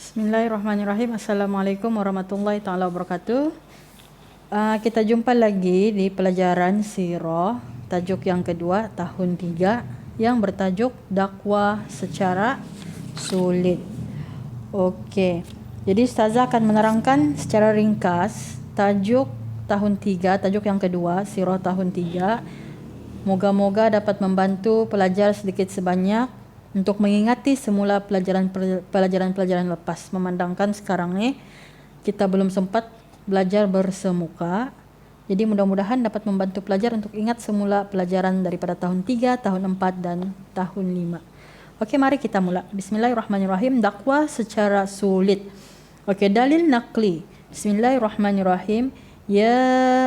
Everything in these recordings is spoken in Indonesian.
Bismillahirrahmanirrahim. Assalamualaikum warahmatullahi taala wabarakatuh. Kita jumpa lagi di pelajaran sirah tajuk yang kedua tahun 3 yang bertajuk dakwah secara sulit. Okey. Jadi ustazah akan menerangkan secara ringkas tajuk tahun 3, tajuk yang kedua sirah tahun 3. Moga-moga dapat membantu pelajar sedikit sebanyak untuk mengingati semula pelajaran-pelajaran lepas, memandangkan sekarang ni kita belum sempat belajar bersemuka. Jadi mudah-mudahan dapat membantu pelajar untuk ingat semula pelajaran daripada tahun 3, tahun 4 dan tahun 5. Okey, mari kita mula. Bismillahirrahmanirrahim. Dakwah secara sulit. Okey, dalil naqli. Bismillahirrahmanirrahim. Ya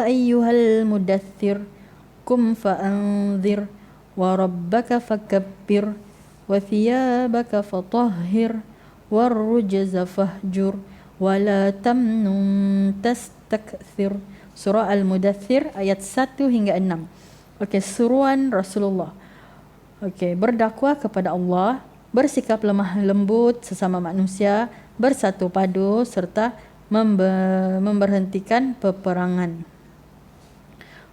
ayyuhal mudaththir kum fa'anzir wa rabbaka fakabbir wa thiyabaka fatahhir warrujza fahjur wa la tamnun tastakthir. Surah Al-Mudaththir ayat 1 hingga 6. Okey, seruan Rasulullah. Okey, berdakwah kepada Allah, bersikap lemah lembut sesama manusia, bersatu padu serta memberhentikan peperangan.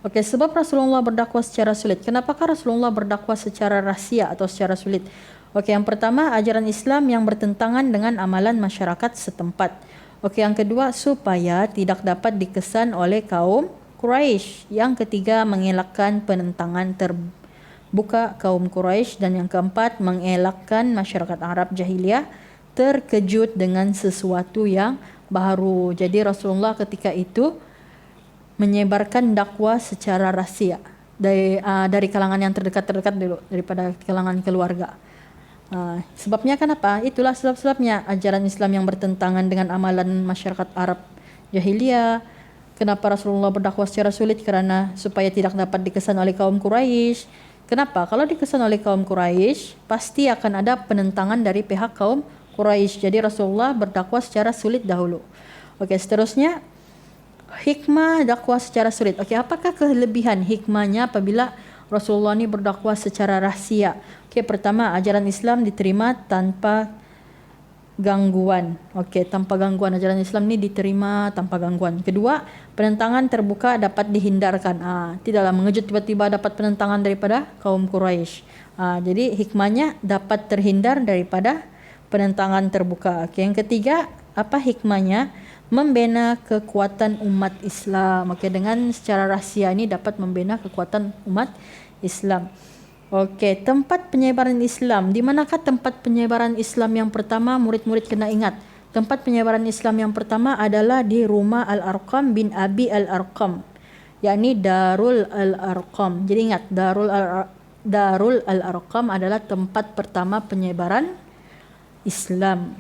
Okey, sebab Rasulullah berdakwah secara sulit. Kenapakah Rasulullah berdakwah secara rahsia atau secara sulit? Okey, yang pertama, ajaran Islam yang bertentangan dengan amalan masyarakat setempat. Okey, yang kedua, supaya tidak dapat dikesan oleh kaum Quraisy. Yang ketiga, mengelakkan penentangan terbuka kaum Quraisy. Dan yang keempat, mengelakkan masyarakat Arab jahiliyah terkejut dengan sesuatu yang baru. Jadi Rasulullah ketika itu menyebarkan dakwah secara rahsia dari kalangan yang terdekat dulu, daripada kalangan keluarga. Sebabnya kenapa? Itulah sebab-sebabnya ajaran Islam yang bertentangan dengan amalan masyarakat Arab jahiliyah. Kenapa Rasulullah berdakwah secara sulit? Kerana supaya tidak dapat dikesan oleh kaum Quraisy. Kenapa? Kalau dikesan oleh kaum Quraisy, pasti akan ada penentangan dari pihak kaum Quraisy. Jadi Rasulullah berdakwah secara sulit dahulu. Okey, seterusnya hikmah dakwah secara sulit. Okey, apakah kelebihan hikmahnya apabila Rasulullah ni berdakwah secara rahsia? Okey, pertama, ajaran Islam diterima tanpa gangguan. Okey, tanpa gangguan. Ajaran Islam ni diterima tanpa gangguan. Kedua, penentangan terbuka dapat dihindarkan. Tidaklah mengejut tiba-tiba dapat penentangan daripada kaum Quraisy. Jadi hikmahnya dapat terhindar daripada penentangan terbuka. Okey, yang ketiga, apa hikmahnya? Membina kekuatan umat Islam. Okey, dengan secara rahsia ini dapat membina kekuatan umat Islam. Okey, tempat penyebaran Islam. Di manakah tempat penyebaran Islam yang pertama? Murid-murid kena ingat. Tempat penyebaran Islam yang pertama adalah di rumah Al-Arqam bin Abi Al-Arqam, yakni Darul Al-Arqam. Jadi ingat, Darul Al-Arqam adalah tempat pertama penyebaran Islam.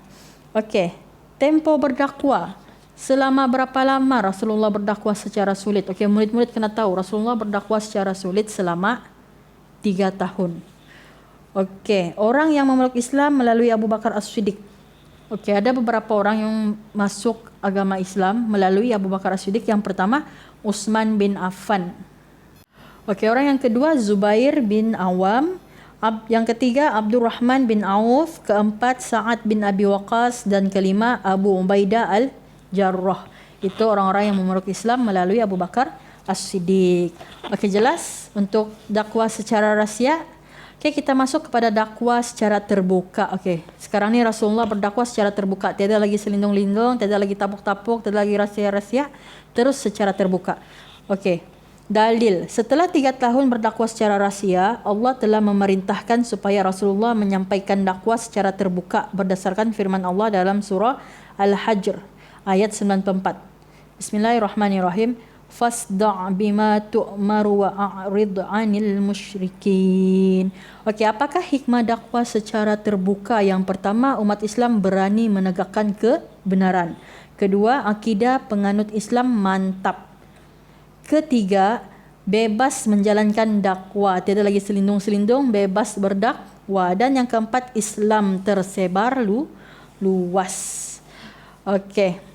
Okey, tempo berdakwah. Selama berapa lama Rasulullah berdakwah secara sulit? Okey, murid-murid kena tahu Rasulullah berdakwah secara sulit selama 3 tahun. Okey, orang yang memeluk Islam melalui Abu Bakar As-Siddiq. Okey, ada beberapa orang yang masuk agama Islam melalui Abu Bakar As-Siddiq. Yang pertama, Utsman bin Affan. Okey, orang yang kedua, Zubair bin Awam. Yang ketiga, Abdurrahman bin Auf. Keempat, Sa'ad bin Abi Waqqas. Dan kelima, Abu Ubaidah Al-Jarrah. Itu orang-orang yang memeluk Islam melalui Abu Bakar As-Siddiq. Okey, jelas untuk dakwah secara rahsia. Okey, kita masuk kepada dakwah secara terbuka. Okey, sekarang ni Rasulullah berdakwah secara terbuka. Tiada lagi selindung-lindung, tiada lagi tapuk-tapuk, tiada lagi rahsia-rahsia. Terus secara terbuka. Okey, dalil. Setelah 3 tahun berdakwah secara rahsia, Allah telah memerintahkan supaya Rasulullah menyampaikan dakwah secara terbuka berdasarkan firman Allah dalam surah Al-Hajr ayat 94. Bismillahirrahmanirrahim. Fasda' bima tu'maru wa a'rid 'anil musyrikin. Okey, apakah hikmah dakwah secara terbuka? Yang pertama, umat Islam berani menegakkan kebenaran. Kedua, akidah penganut Islam mantap. Ketiga, bebas menjalankan dakwah, tiada lagi selindung-selindung, bebas berdakwah. Dan yang keempat, Islam tersebar luas. Okey.